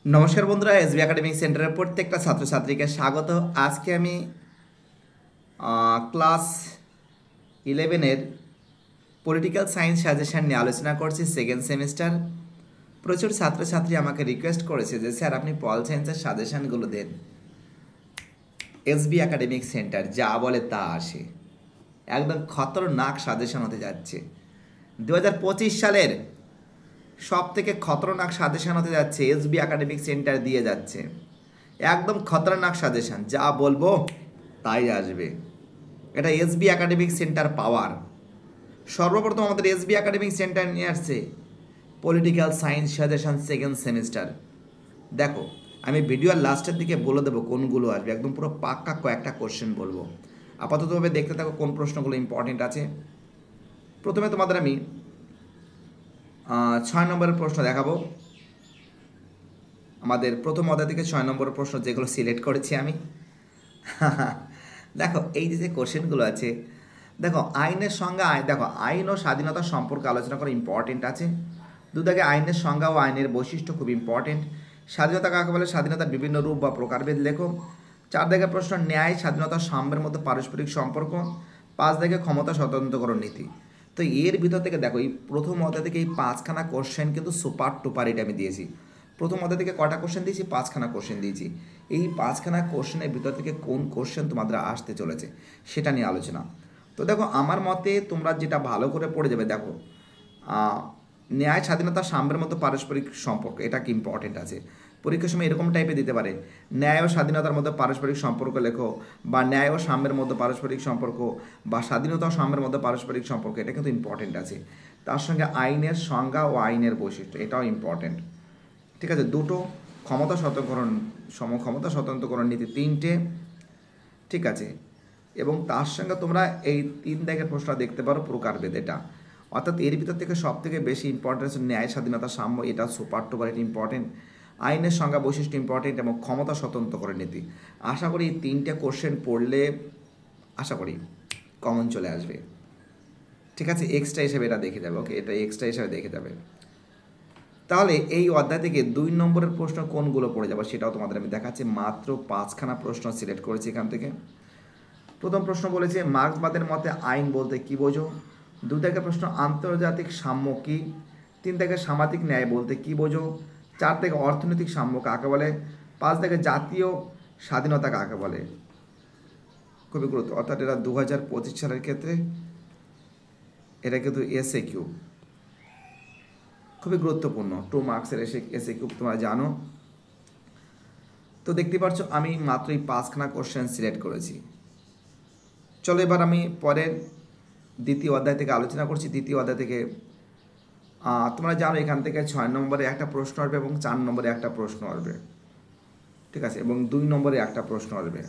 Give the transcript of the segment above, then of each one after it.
নমস্কার বন্ধুরা, SB academic সেন্টারের প্রত্যেকটা ছাত্রছাত্রীকে স্বাগত। আজকে আমি ক্লাস 11-এর পলিটিক্যাল সায়েন্স সাজেশন নিয়ে আলোচনা করছি। Second semester. প্রচুর ছাত্রছাত্রী আমাকে রিকোয়েস্ট করেছে যে স্যার আপনি পল সায়েন্সের সাজেশনগুলো দেন। এসবি একাডেমিক সেন্টার যা বলে তা আসে, একদম খতরনাক সাজেশন হতে যাচ্ছে। 2025 সালের সব থেকে খতরনাক সাজেশন হতে যাচ্ছে, এসবি একাডেমিক সেন্টার দিয়ে যাচ্ছে। একদম খতরনাক সাজেশন, যা বলবো তাই আসবে। এটা এসবি একাডেমিক সেন্টার পাওয়ার। সর্বপ্রথম আমাদের এসবি একাডেমিক সেন্টার নিয়ে আসছে political science suggestion second semester. দেখো, আমি ভিডিওর লাস্টের দিকে বলে দেবো কোনগুলো আসবে, একদম পুরো পাক্কা কয়েকটা কোশ্চেন বলবো। আপাততভাবে দেখতে থাকো কোন প্রশ্নগুলো ইম্পর্টেন্ট আছে। প্রথমে তোমাদের আমি 6 নম্বরের প্রশ্ন দেখাবো। আমাদের প্রথম অধ্যায় থেকে 6 নম্বরের প্রশ্ন যেগুলো সিলেক্ট করেছি আমি। দেখো, এই যে কোশ্চেনগুলো আছে, দেখো আইনের সংজ্ঞা, দেখো আইন ও স্বাধীনতা সম্পর্কে আলোচনা করা ইম্পর্টেন্ট আছে। দুদাগে আইনের সংজ্ঞা ও আইনের বৈশিষ্ট্য খুব ইম্পর্টেন্ট। স্বাধীনতা কাকে বলে, স্বাধীনতার বিভিন্ন রূপ বা প্রকারভেদ লেখো। 4 দাগের প্রশ্ন ন্যায়, স্বাধীনতা, সাম্যের মধ্যে পারস্পরিক সম্পর্ক। 5 দাগে ক্ষমতা স্বতন্ত্রকরণ নীতি। তো এর ভিতর থেকে দেখো, এই প্রথম অধ্যায় থেকে এই 5খানা কোশ্চেন কিন্তু সুপার টুপার এটা আমি দিয়েছি। প্রথম অধ্যায় থেকে কটা কোশ্চেন দিয়েছি? 5খানা কোশ্চেন দিয়েছি। এই 5খানা কোশ্চেনের ভিতর থেকে কোন কোশ্চেন তোমাদের আসতে চলেছে সেটা নিয়ে আলোচনা। তো দেখো, আমার মতে তোমরা যেটা ভালো করে পড়ে যাবে, দেখো ন্যায়, স্বাধীনতা, সাম্যের মতো পারস্পরিক সম্পর্ক, এটা কি ইম্পর্টেন্ট আছে। পরীক্ষার সময় এরকম টাইপে দিতে পারে, ন্যায় ও স্বাধীনতার মধ্যে পারস্পরিক সম্পর্ক লেখো, বা ন্যায় ও সাম্যের মধ্যে পারস্পরিক সম্পর্ক, বা স্বাধীনতা ও সাম্যের মধ্যে পারস্পরিক সম্পর্ক, এটা কিন্তু ইম্পর্টেন্ট আছে। তার সঙ্গে আইনের সংজ্ঞা ও আইনের বৈশিষ্ট্য, এটাও ইম্পর্টেন্ট। ঠিক আছে, দুটো ক্ষমতা স্বতন্ত্রকরণ নীতি 3টে, ঠিক আছে। এবং তার সঙ্গে তোমরা এই 3 দাগের প্রশ্নটা দেখতে পারো, প্রকারভেদ। এটা অর্থাৎ এর ভিতর থেকে সব থেকে বেশি ইম্পর্টেন্স ন্যায়, স্বাধীনতা, সাম্য, এটা সুপার টুপার, এটা ইম্পর্টেন্ট। আইনের সংজ্ঞা, বৈশিষ্ট্য ইম্পর্টেন্ট, এবং ক্ষমতা স্বতন্ত্রকরণ নীতি। আশা করি এই 3টে কোশ্চেন পড়লে আশা করি কমন চলে আসবে। ঠিক আছে, এক্সট্রা হিসেবে এটা দেখে যাবে। ওকে, এটা এক্সট্রা হিসেবে দেখে যাবে। তাহলে এই অধ্যায় থেকে 2 নম্বরের প্রশ্ন কোনগুলো পড়ে যাবে সেটাও তোমাদের আমি দেখাচ্ছি। মাত্র 5খানা প্রশ্ন সিলেক্ট করেছি এখান থেকে। প্রথম প্রশ্ন বলেছে মার্ক্সবাদের মতে আইন বলতে কী বোঝো। 2 দাগের প্রশ্ন আন্তর্জাতিক সাম্য কী। 3 দাগের সামাজিক ন্যায় বলতে কী বোঝো। 4 দাগে অর্থনৈতিক সাম্য কাকে বলে। 5 দাগে জাতীয় স্বাধীনতা কাকে বলে। খুবই গুরুত্ব, অর্থাৎ এটা 2025 সালের ক্ষেত্রে এটা কিন্তু এসএ কিউ, খুবই গুরুত্বপূর্ণ। 2 মার্কসের এসএ কিউ তোমরা জানো। তো দেখতে পাচ্ছ আমি মাত্র এই 5খানা কোশ্চেন সিলেক্ট করেছি। চলো এবার আমি পরের দ্বিতীয় অধ্যায় থেকে আলোচনা করছি। দ্বিতীয় অধ্যায় থেকে তোমরা জানো এখান থেকে 6 নম্বরে একটা প্রশ্ন আসবে এবং 4 নম্বরে একটা প্রশ্ন আসবে, ঠিক আছে, এবং 2 নম্বরে একটা প্রশ্ন আসবে।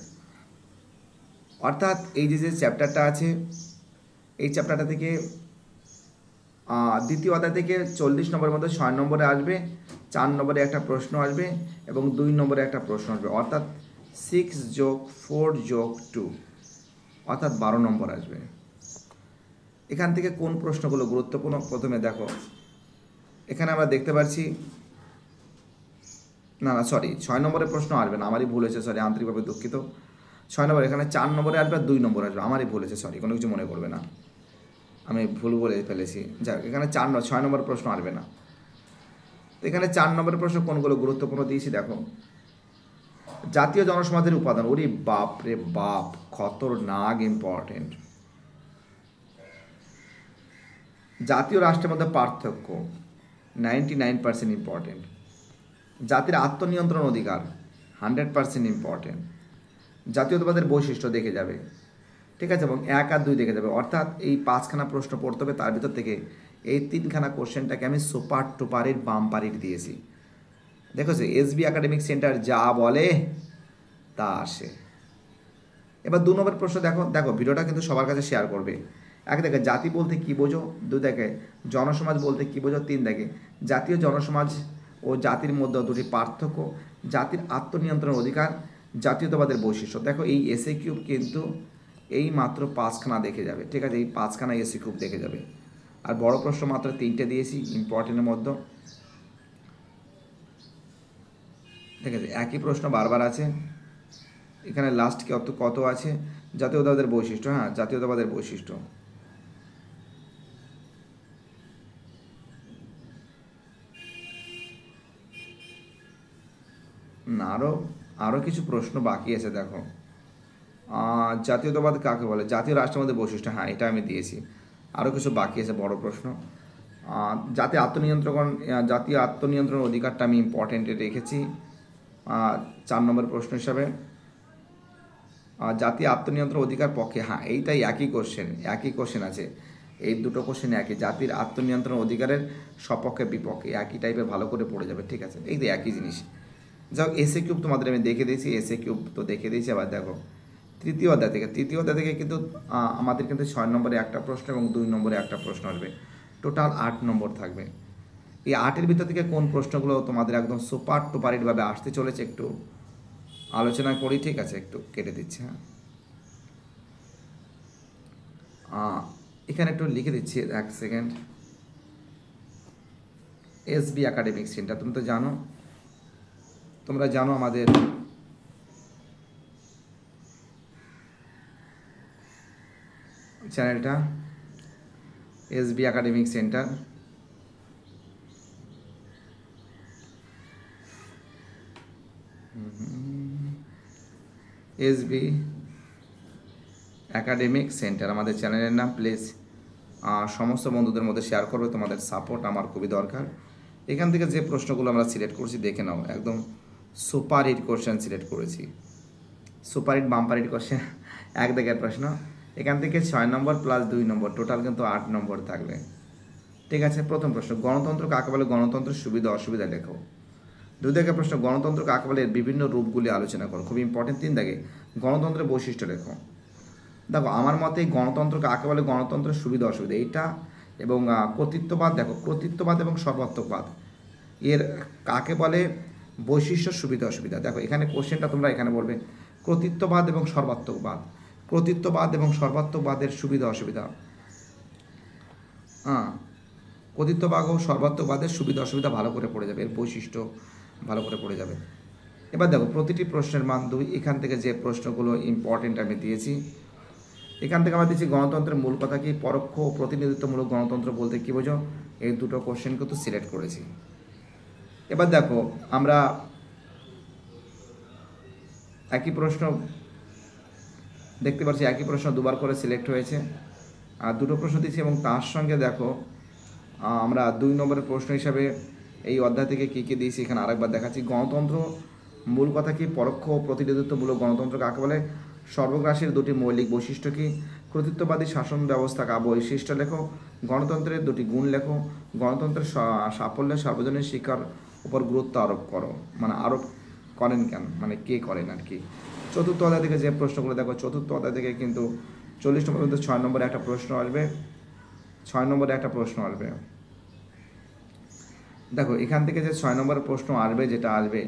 অর্থাৎ এই যে চ্যাপ্টারটা আছে, এই চ্যাপ্টারটা থেকে দ্বিতীয় অধ্যায় থেকে 40 নম্বরের মধ্যে 6 নম্বরে আসবে, 4 নম্বরে একটা প্রশ্ন আসবে এবং 2 নম্বরে একটা প্রশ্ন আসবে। অর্থাৎ 6 যোগ 4 যোগ 2, অর্থাৎ 12 নম্বর আসবে। এখান থেকে কোন প্রশ্নগুলো গুরুত্বপূর্ণ প্রথমে দেখো, এখানে আমরা দেখতে পাচ্ছি, না 6 নম্বরের প্রশ্ন আসবে না, আমারই ভুল হয়েছে, সরি, আন্তরিকভাবে দুঃখিত। 6 নম্বর, এখানে 4 নম্বরে আসবে আর 2 নম্বর আসবে, আমারই ভুল হয়েছে, সরি, কোনো কিছু মনে করবে না, আমি ভুল বলে ফেলেছি। যাক, এখানে 6 নম্বর প্রশ্ন আসবে না। এখানে 4 নম্বরের প্রশ্ন কোনগুলো গুরুত্বপূর্ণ দিয়েছি দেখো। জাতীয় জনসমাজের উপাদান, ওরে বাপ রে বাপ, খতরনাক ইম্পর্টেন্ট। জাতীয় রাষ্ট্রের মধ্যে পার্থক্য 99% ইম্পর্টেন্ট। জাতির আত্মনিয়ন্ত্রণ অধিকার 100% ইম্পর্টেন্ট। জাতীয়তাবাদের বৈশিষ্ট্য দেখে যাবে, ঠিক আছে, এবং 1 আর 2 দেখে যাবে। অর্থাৎ এই 5খানা প্রশ্ন পড়তে হবে, তার ভিতর থেকে এই 3খানা কোশ্চেনটাকে আমি সুপার টুপারের বাম্পারির দিয়েছি। দেখেছো, এসবি একাডেমিক সেন্টার যা বলে তা আসে। এবার 2 নম্বর প্রশ্ন দেখো। দেখো, ভিডিওটা কিন্তু সবার কাছে শেয়ার করবে। 1 দেখে জাতি বলতে কী বোঝো। 2 দেখে জনসমাজ বলতে কী বোঝো। 3 দেখে জাতীয় জনসমাজ ও জাতির মধ্যে দুটি পার্থক্য, জাতির আত্মনিয়ন্ত্রণের অধিকার, জাতীয়তাবাদের বৈশিষ্ট্য। দেখো, এই এসএ কিউব কিন্তু এই মাত্র 5খানা দেখে যাবে, ঠিক আছে, এই 5খানা এসএ কিউব দেখে যাবে। আর বড় প্রশ্ন মাত্র 3টে দিয়েছি ইম্পর্টেন্টের মধ্যে। ঠিক আছে, একই প্রশ্ন বারবার আছে। এখানে লাস্ট কত কত আছে, জাতীয়তাবাদের বৈশিষ্ট্য। হ্যাঁ, জাতীয়তাবাদের বৈশিষ্ট্য। না, আরও আরও কিছু প্রশ্ন বাকি আছে। দেখো, জাতীয়তাবাদ কাকে বলে, জাতীয় রাষ্ট্রের মধ্যে বৈশিষ্ট্য, হ্যাঁ এটা আমি দিয়েছি। আরও কিছু বাকি আছে বড় প্রশ্ন। জাতীয় আত্মনিয়ন্ত্রণ অধিকারটা আমি ইম্পর্টেন্টে রেখেছি 4 নম্বর প্রশ্ন হিসাবে। জাতীয় আত্মনিয়ন্ত্রণ অধিকার পক্ষে, হ্যাঁ এইটাই একই কোশ্চেন আছে। এই দুটো কোশ্চেন একই, জাতির আত্মনিয়ন্ত্রণ অধিকারের সপক্ষে বিপক্ষে একই টাইপের, ভালো করে পড়ে যাবে। ঠিক আছে, এই তো একই জিনিস। যাক, এসএ কিউব তোমাদের আমি দেখে দিয়েছি, এসএ কিউব তো দেখে দিয়েছি। আবার দেখো তৃতীয় অধ্যায় থেকে কিন্তু আমাদের কিন্তু 6 নম্বরে একটা প্রশ্ন এবং 2 নম্বরে একটা প্রশ্ন আসবে। টোটাল 8 নম্বর থাকবে। এই 8-এর ভিতর থেকে কোন প্রশ্নগুলো তোমাদের একদম সুপার টুপারিটভাবে আসতে চলেছে একটু আলোচনা করি। ঠিক আছে, একটু কেটে দিচ্ছি। হ্যাঁ, এখানে একটু লিখে দিচ্ছি, 1 সেকেন্ড। এসবি একাডেমিক সেন্টার, তোমরা জানো আমাদের চ্যানেলটা SB academic centre. SB academic centre আমাদের চ্যানেলের নাম। প্লিজ সমস্ত বন্ধুদের মধ্যে শেয়ার করবে, তোমাদের সাপোর্ট আমার খুবই দরকার। এখান থেকে যে প্রশ্নগুলো আমরা সিলেক্ট করছি দেখে নাও, একদম সুপার হিট কোশ্চেন সিলেক্ট করেছি। Super hit bumper hit question, এক দাগের প্রশ্ন। এখান থেকে 6 নম্বর প্লাস 2 নম্বর, টোটাল কিন্তু 8 নম্বর থাকবে। ঠিক আছে, প্রথম প্রশ্ন, গণতন্ত্র কাকে বলে, গণতন্ত্রের সুবিধা অসুবিধা লেখো। 2 দাগের প্রশ্ন, গণতন্ত্র কাকে বলে, এর বিভিন্ন রূপগুলি আলোচনা করো। খুব ইম্পর্টেন্ট। 3 দাগে, গণতন্ত্রের বৈশিষ্ট্য লেখো। দেখো, আমার মতে গণতন্ত্র কাকে বলে, গণতন্ত্রের সুবিধা অসুবিধা এইটা, এবং কর্তৃত্ববাদ। দেখো, কর্তৃত্ববাদ এবং সর্বাত্মকবাদ এর কাকে বলে, বৈশিষ্ট্য সুবিধা অসুবিধা। দেখো, এখানে কোশ্চেনটা তোমরা এখানে বলবে কর্তৃত্ববাদ এবং সর্বাত্মকবাদ, কর্তৃত্ববাদ এবং সর্বাত্মকবাদের সুবিধা অসুবিধা। হ্যাঁ, কর্তৃত্ববাদ ও সর্বাত্মকবাদের সুবিধা অসুবিধা ভালো করে পড়ে যাবে, এর বৈশিষ্ট্য ভালো করে পড়ে যাবে। এবার দেখো, প্রতিটি প্রশ্নের মান 2। এখান থেকে যে প্রশ্নগুলো ইম্পর্টেন্ট আমি দিয়েছি, এখান থেকে আমরা দিচ্ছি গণতন্ত্রের মূল কথা কি, পরোক্ষ ও প্রতিনিধিত্বমূলক গণতন্ত্র বলতে কী বোঝো, এই দুটো কোশ্চেন কিন্তু সিলেক্ট করেছি। এবার দেখো, আমরা একই প্রশ্ন দেখতে পাচ্ছি, একই প্রশ্ন দুবার করে সিলেক্ট হয়েছে, আর দুটো প্রশ্ন দিচ্ছি। এবং তার সঙ্গে দেখো, আমরা 2 নম্বরের প্রশ্ন হিসাবে এই অধ্যায় থেকে কী কী দিয়েছি এখানে আরেকবার দেখাচ্ছি। গণতন্ত্র মূল কথা কি, পরোক্ষ ও প্রতিনিধিত্বমূলক গণতন্ত্র কাকে বলে, সর্বগ্রাসীর 2টি মৌলিক বৈশিষ্ট্য কি, কর্তৃত্ববাদী শাসন ব্যবস্থা বৈশিষ্ট্য লেখো, গণতন্ত্রের 2টি গুণ লেখো, গণতন্ত্রের সাফল্যে সার্বজনীন শিক্ষার উপর গুরুত্ব আরোপ করো। মানে আরোপ করেন কেন, মানে কে করেন আর কি। চতুর্থ অধ্যায় থেকে যে প্রশ্নগুলো দেখো, চতুর্থ অধ্যায় থেকে কিন্তু 40 নম্বর পর্যন্ত 6 নম্বরে একটা প্রশ্ন আসবে, 6 নম্বরে একটা প্রশ্ন আসবে। দেখো, এখান থেকে যে 6 নম্বরের প্রশ্ন আসবে, যেটা আসবে,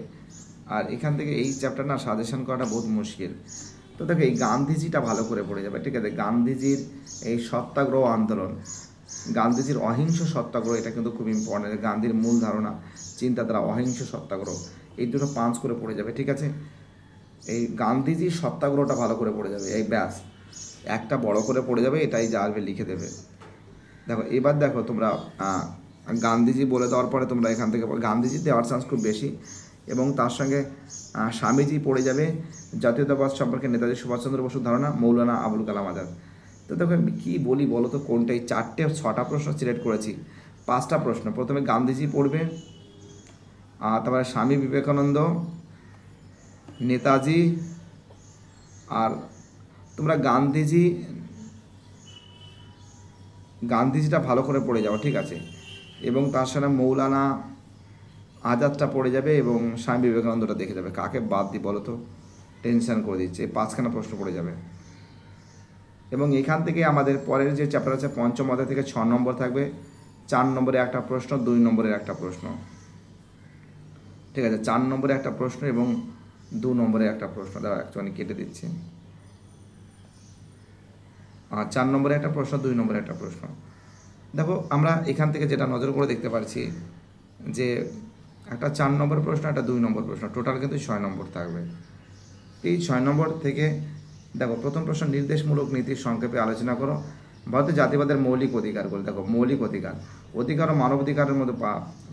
আর এখান থেকে এই চ্যাপ্টার না সাজেশন করাটা বহুত মুশকিল। তো দেখো, এই গান্ধীজিটা ভালো করে পড়ে যাবে। ঠিক আছে, গান্ধীজির এই সত্যাগ্রহ আন্দোলন, গান্ধীজির অহিংস সত্যাগ্রহ, এটা কিন্তু খুব ইম্পর্টেন্ট। গান্ধীর মূল ধারণা চিন্তাধারা অহিংস সত্যাগ্রহ, এই দুটো 5 করে পড়ে যাবে। ঠিক আছে, এই গান্ধীজির সত্যাগ্রহটা ভালো করে পড়ে যাবে, এই ব্যাস একটা বড় করে পড়ে যাবে, এটাই যা আসবে লিখে দেবে। দেখো, এবার দেখো তোমরা গান্ধীজি বলে দেওয়ার পরে তোমরা এখান থেকে গান্ধীজি দেওয়ার চান্স খুব বেশি, এবং তার সঙ্গে স্বামীজি পড়ে যাবে, জাতীয়তাবাদ সম্পর্কে নেতাজি সুভাষচন্দ্র বসুর ধারণা, মৌলানা আবুল কালাম আজাদ। তো দেখো, আমি কী বলি বলো তো, কোনটাই 6টা প্রশ্ন সিলেক্ট করেছি, 5টা প্রশ্ন। প্রথমে গান্ধীজি পড়বে, তারপরে স্বামী বিবেকানন্দ, নেতাজি, আর তোমরা গান্ধীজিটা ভালো করে পড়ে যাও। ঠিক আছে, এবং তার সাথে মৌলানা আজাদটা পড়ে যাবে, এবং স্বামী বিবেকানন্দটা দেখে যাবে। কাকে বাদ দিই বলো তো, টেনশন করে দিচ্ছে। 5খানা প্রশ্ন পড়ে যাবে। এবং এখান থেকে আমাদের পরের যে চ্যাপ্টার আছে, পঞ্চম অধ্যায় থেকে 6 নম্বর থাকবে, 4 নম্বরে একটা প্রশ্ন, 2 নম্বরের একটা প্রশ্ন। ঠিক আছে, 4 নম্বরে একটা প্রশ্ন এবং 2 নম্বরে একটা প্রশ্ন। দাঁড়া, একটুখানি কেটে দিচ্ছি। 4 নম্বরে একটা প্রশ্ন, 2 নম্বরে একটা প্রশ্ন। দেখো, আমরা এখান থেকে যেটা নজর করে দেখতে পারছি যে একটা 4 নম্বর প্রশ্ন, একটা 2 নম্বর প্রশ্ন, টোটাল কিন্তু 6 নম্বর থাকবে। এই 6 নম্বর থেকে দেখো প্রথম প্রশ্ন, নির্দেশমূলক নীতির সংক্ষেপে আলোচনা করো। ভারতীয় জাতিবাদের মৌলিক অধিকারগুলো দেখো, মৌলিক অধিকার, অধিকার ও মানবাধিকারের মধ্যে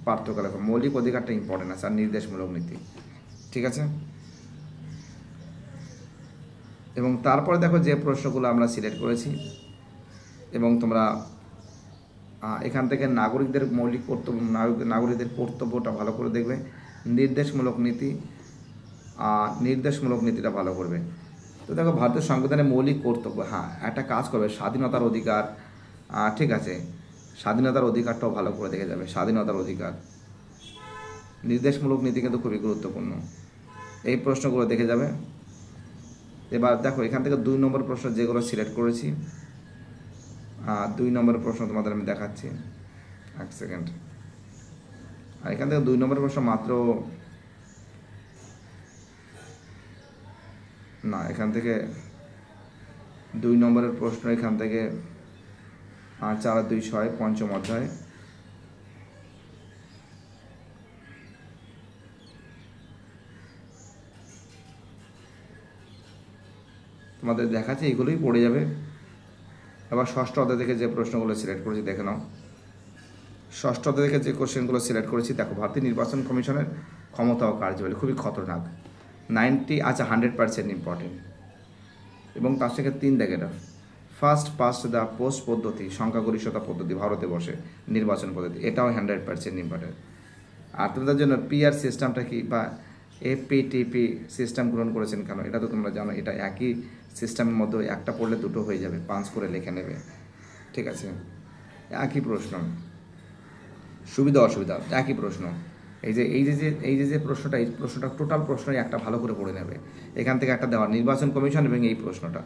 পার্থক্য দেখো। মৌলিক অধিকারটা ইম্পর্টেন্ট আছে, আর নির্দেশমূলক নীতি, ঠিক আছে। এবং তারপরে দেখো যে প্রশ্নগুলো আমরা সিলেক্ট করেছি, এবং তোমরা এখান থেকে নাগরিকদের মৌলিক কর্তব্য, নাগরিকদের কর্তব্যটা ভালো করে দেখবে। নির্দেশমূলক নীতি, নির্দেশমূলক নীতিটা ভালো করবে। তো দেখো ভারতের সংবিধানে মৌলিক কর্তব্য, হ্যাঁ একটা কাজ করবে, স্বাধীনতার অধিকার, ঠিক আছে, স্বাধীনতার অধিকারটাও ভালো করে দেখে যাবে। স্বাধীনতার অধিকার, নির্দেশমূলক নীতি কিন্তু খুবই গুরুত্বপূর্ণ, এই প্রশ্নগুলো দেখে যাবে। এবার দেখো এখান থেকে 2 নম্বর প্রশ্ন যেগুলো সিলেক্ট করেছি, 2 নম্বর প্রশ্ন তোমাদের আমি দেখাচ্ছি, 1 সেকেন্ড। আর এখান থেকে 2 নম্বর প্রশ্ন মাত্র না, এখান থেকে 2 নম্বরের প্রশ্ন এখান থেকে 4 আর 2 6 পঞ্চম অধ্যায়। তোমাদের দেখাচ্ছে, এইগুলোই পড়ে যাবে। এবার ষষ্ঠ অধ্যায় থেকে যে প্রশ্নগুলো সিলেক্ট করেছি দেখে নাও। ষষ্ঠ অধ্যায় থেকে যে কোশ্চেনগুলো সিলেক্ট করেছি দেখো, ভারতীয় নির্বাচন কমিশনের ক্ষমতা ও কার্যবলী খুবই খতরনাক, 100% ইম্পর্টেন্ট। এবং তার থেকে 3 দেখে না, ফার্স্ট পাস্ট দ্য পোস্ট পদ্ধতি, সংখ্যাগরিষ্ঠতা পদ্ধতি ভারতে বসে নির্বাচন পদ্ধতি, এটাও 100% ইম্পর্টেন্ট। আর তোমাদের জন্য পিআর সিস্টেমটা কি বা এপিটিপি সিস্টেম গ্রহণ করেছেন কেন, এটা তো তোমরা জানো। এটা একই সিস্টেমের মধ্যে একটা পড়লে দুটো হয়ে যাবে, 5 করে লিখে নেবে, ঠিক আছে। একই প্রশ্ন, সুবিধা অসুবিধা একই প্রশ্ন। এই যে প্রশ্নটা, এই প্রশ্নটা টোটাল প্রশ্নই একটা ভালো করে পড়ে নেবে। এখান থেকে একটা দেওয়া নির্বাচন কমিশন এবং এই প্রশ্নটা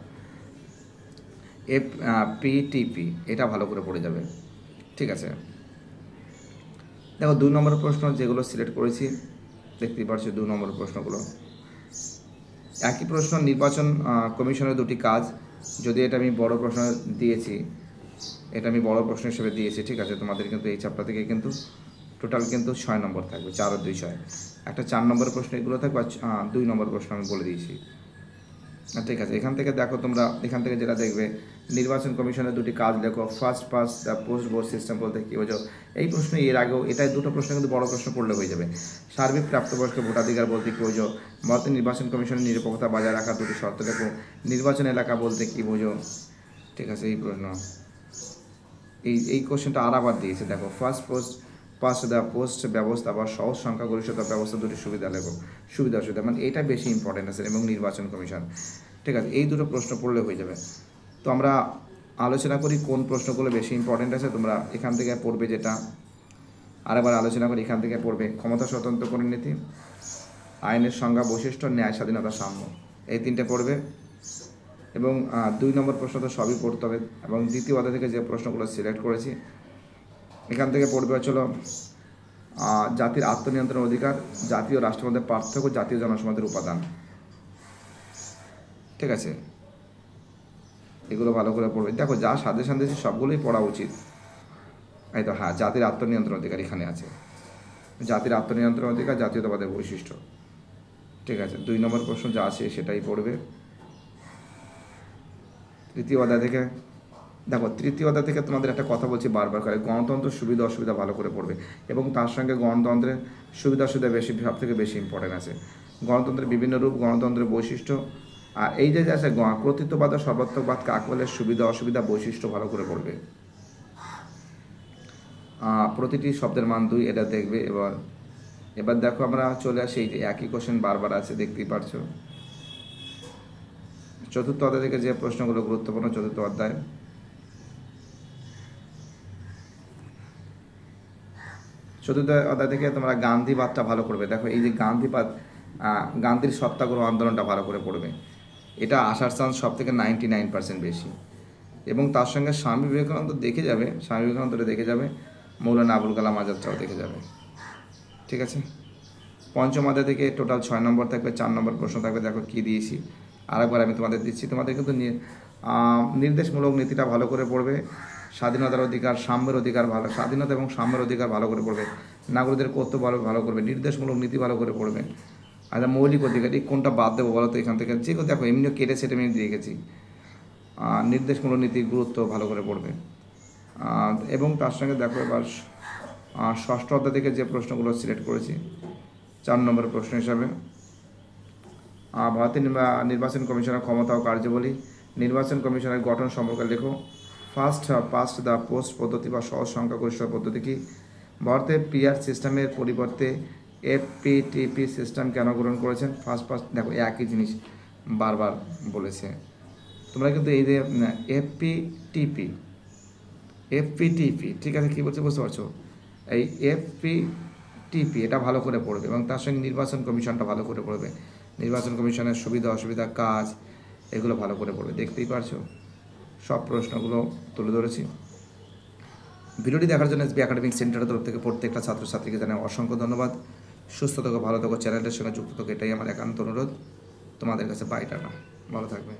পিটিপি, এটা ভালো করে পড়ে যাবে, ঠিক আছে। দেখো 2 নম্বর প্রশ্ন যেগুলো সিলেক্ট করেছি দেখতেই পাচ্ছ, 2 নম্বর প্রশ্নগুলো একই প্রশ্ন। নির্বাচন কমিশনের 2টি কাজ, যদি এটা আমি বড় প্রশ্ন দিয়েছি, এটা আমি বড় প্রশ্ন হিসেবে দিয়েছি, ঠিক আছে। তোমাদের কিন্তু এই চ্যাপ্টার থেকে কিন্তু টোটাল কিন্তু 6 নম্বর থাকবে, 4 আর 2 6। একটা 4 নম্বর প্রশ্ন এগুলো থাকবে, আর 2 নম্বর প্রশ্ন আমি বলে দিয়েছি, ঠিক আছে। এখান থেকে দেখো তোমরা, এখান থেকে যেটা দেখবে, নির্বাচন কমিশনের 2টি কাজ লেখো। First pass the post vote system বলতে কী বোঝো, এই প্রশ্ন এর আগেও, এটাই 2টো প্রশ্ন কিন্তু বড় প্রশ্ন পড়লে হয়ে যাবে। সার্বিক প্রাপ্তবয়স্ক ভোটাধিকার বলতে কী বোঝো, ভারতের নির্বাচন কমিশনের নিরপেক্ষতা বজায় রাখার 2টি শর্ত লেখো। নির্বাচন এলাকা বলতে কী বোঝো, ঠিক আছে। এই প্রশ্ন, এই কোশ্চেনটা আবার দিয়েছে দেখো, ফার্স্ট পাস্ট দ্য পোস্ট ব্যবস্থা বা সহজ সংখ্যাগরিষ্ঠতা ব্যবস্থা 2টি সুবিধা লেখো। সুবিধা অসুবিধা মানে এটা বেশি ইম্পর্টেন্ট আছে, এবং নির্বাচন কমিশন, ঠিক আছে। এই 2টো প্রশ্ন পড়লে হয়ে যাবে। তো আমরা আলোচনা করি কোন প্রশ্নগুলো বেশি ইম্পর্টেন্ট আছে। তোমরা এখান থেকে পড়বে, যেটা আরেকবার আলোচনা করি, এখান থেকে পড়বে ক্ষমতা স্বতন্ত্রকরণ নীতি, আইনের সংজ্ঞা, বৈশিষ্ট্য, ন্যায়, স্বাধীনতা, সাম্য, এই 3টে পড়বে। এবং 2 নম্বর প্রশ্ন তো সবই পড়তে হবে। এবং দ্বিতীয় অধ্যায় থেকে যে প্রশ্নগুলো সিলেক্ট করেছি এখান থেকে পড়বে হচ্ছিল জাতির আত্মনিয়ন্ত্রণ অধিকার, জাতীয় রাষ্ট্রের মধ্যে পার্থক্য, জাতীয় জনসমাজের উপাদান, ঠিক আছে। এগুলো ভালো করে পড়বে। দেখো যা সাজেশন দিয়েছি সবগুলোই পড়া উচিত। এই তো, হ্যাঁ, জাতির আত্মনিয়ন্ত্রণ অধিকার এখানে আছে, জাতির আত্মনিয়ন্ত্রণ অধিকার, জাতীয়তাবাদের বৈশিষ্ট্য, ঠিক আছে। 2 নম্বর প্রশ্ন যা আছে সেটাই পড়বে। তৃতীয় অধ্যায় থেকে দেখো, তৃতীয় অধ্যায় থেকে তোমাদের একটা কথা বলছি বারবার করে, গণতন্ত্র সুবিধা অসুবিধা ভালো করে পড়বে। এবং তার সঙ্গে গণতন্ত্রের সুবিধা অসুবিধা বেশি, সব থেকে বেশি ইম্পর্টেন্ট আছে। গণতন্ত্রের বিভিন্ন রূপ, গণতন্ত্রের বৈশিষ্ট্য, আর এই যে আছে কর্তৃত্ববাদ ও সর্বাত্মকবাদ কাকে বলে, সুবিধা অসুবিধা বৈশিষ্ট্য ভালো করে পড়বে। প্রতিটি শব্দের মান 2, এটা দেখবে। এবার দেখো আমরা চলে আসি, এই যে একই কোশ্চেন বারবার আছে দেখতেই পারছো। চতুর্থ অধ্যায় থেকে যে প্রশ্নগুলো গুরুত্বপূর্ণ, চতুর্থ অধ্যায় থেকে তোমরা গান্ধীবাদটা ভালো করবে। দেখো এই যে গান্ধীবাদ, গান্ধীর সত্যাগ্রহ আন্দোলনটা ভালো করে পড়বে। এটা আসার চান্স সব থেকে 99% বেশি। এবং তার সঙ্গে স্বামী বিবেকানন্দ দেখে যাবে, স্বামী বিবেকানন্দটা দেখে যাবে, মৌলানা আবুল কালাম আজাদটাও দেখে যাবে, ঠিক আছে। পঞ্চম অধ্যায় থেকে টোটাল 6 নম্বর থাকবে, 4 নম্বর প্রশ্ন থাকবে। দেখো কী দিয়েছি, আরেকবার আমি তোমাদের দিচ্ছি। তোমাদের কিন্তু নির্দেশমূলক নীতিটা ভালো করে পড়বে। স্বাধীনতার অধিকার, সাম্যের অধিকার, স্বাধীনতা এবং সাম্যের অধিকার ভালো করে পড়বে। নাগরিকদের কর্তব্য ভালো করবে, নির্দেশমূলক নীতি ভালো করে পড়বে। আচ্ছা, মৌলিক অধিকার, এই কোনটা বাদ দেবো বলো তো এখান থেকে? যে দেখো এমনিও কেটে সেটে আমি দিয়ে গেছি। নির্দেশমূলক নীতির গুরুত্ব ভালো করে পড়বে। এবং তার সঙ্গে দেখো এবার ষষ্ঠ অধ্যায় থেকে যে প্রশ্নগুলো সিলেক্ট করেছি 4 নম্বরের প্রশ্ন হিসাবে, ভারতের নির্বাচন কমিশনের ক্ষমতা ও কার্যাবলী, নির্বাচন কমিশনের গঠন সম্পর্কে লেখো। ফার্স্ট দ্য পোস্ট পদ্ধতি বা সহজ সংখ্যাগরিষ্ঠ পদ্ধতি কি? ভারতের পিআর সিস্টেমের পরিবর্তে এফপিটিপি সিস্টেম কেন গ্রহণ করেছেন? ফার্স্ট দেখো একই জিনিস বারবার বলেছে। তোমরা কিন্তু এই যে এফপিটিপি ঠিক আছে, কী বলছে বুঝতে পারছো? এই এফপিটিপি এটা ভালো করে পড়বে এবং তার সঙ্গে নির্বাচন কমিশনটা ভালো করে পড়বে। নির্বাচন কমিশনের সুবিধা অসুবিধা কাজ এগুলো ভালো করে পড়বে। দেখতেই পারছো সব প্রশ্নগুলো তুলে ধরেছি। ভিডিওটি দেখার জন্য এসবি একাডেমিক সেন্টারের তরফ থেকে প্রত্যেকটা ছাত্রছাত্রীকে জানাই অসংখ্য ধন্যবাদ। সুস্থ থাকো, ভালো থাকো, চ্যানেলটার সঙ্গে যুক্ত থাকো, এটাই আমার একান্ত অনুরোধ তোমাদের কাছে। বাই, টাটা, ভালো থাকবে।